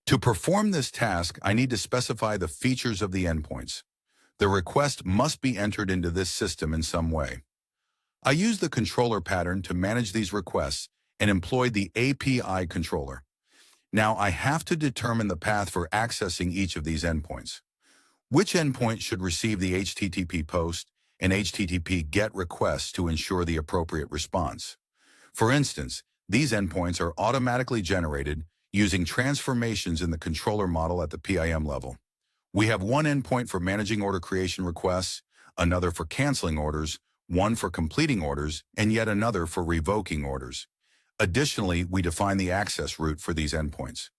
To perform this task, I need to specify the features of the endpoints. The request must be entered into this system in some way. I use the controller pattern to manage these requests and employ the API controller. Now I have to determine the path for accessing each of these endpoints. Which endpoint should receive the HTTP post and HTTP GET requests to ensure the appropriate response? For instance, these endpoints are automatically generated using transformations in the controller model at the PIM level. We have one endpoint for managing order creation requests, another for canceling orders, one for completing orders, and yet another for revoking orders. Additionally, we define the access route for these endpoints.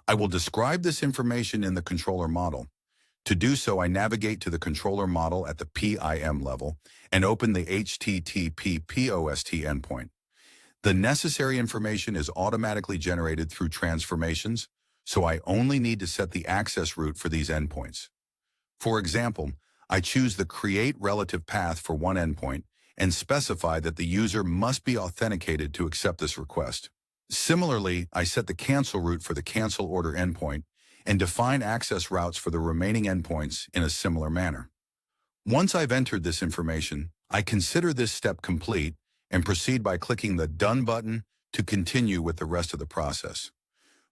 I will describe this information in the controller model. To do so, I navigate to the controller model at the PIM level and open the HTTP POST endpoint. The necessary information is automatically generated through transformations, so I only need to set the access route for these endpoints. For example, I choose the create relative path for one endpoint and specify that the user must be authenticated to accept this request. Similarly, I set the cancel route for the cancel order endpoint and define access routes for the remaining endpoints in a similar manner. Once I've entered this information, I consider this step complete and proceed by clicking the Done button to continue with the rest of the process.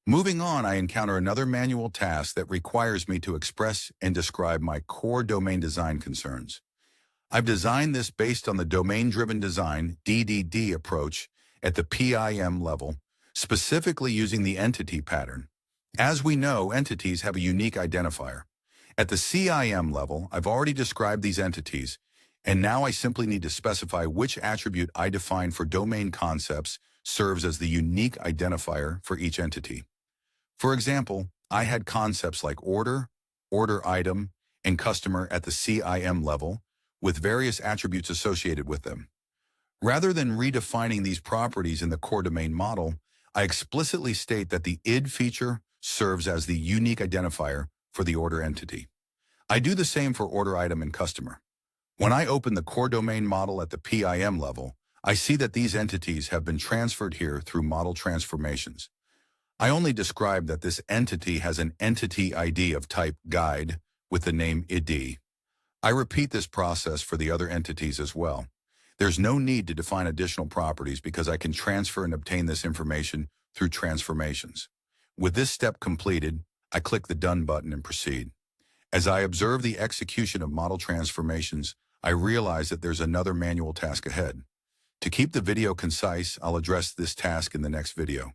Moving on, I encounter another manual task that requires me to express and describe my core domain design concerns. I've designed this based on the domain-driven design (DDD) approach at the PIM level, specifically using the entity pattern. As we know, entities have a unique identifier. At the CIM level, I've already described these entities, and now I simply need to specify which attribute I define for domain concepts serves as the unique identifier for each entity. For example, I had concepts like order, order item, and customer at the CIM level, with various attributes associated with them. Rather than redefining these properties in the core domain model, I explicitly state that the id feature serves as the unique identifier for the order entity. I do the same for order item and customer. When I open the core domain model at the PIM level, I see that these entities have been transferred here through model transformations. I only describe that this entity has an entity ID of type guide with the name ID. I repeat this process for the other entities as well. There's no need to define additional properties because I can transfer and obtain this information through transformations. With this step completed, I click the Done button and proceed. As I observe the execution of model transformations, I realize that there's another manual task ahead. To keep the video concise, I'll address this task in the next video.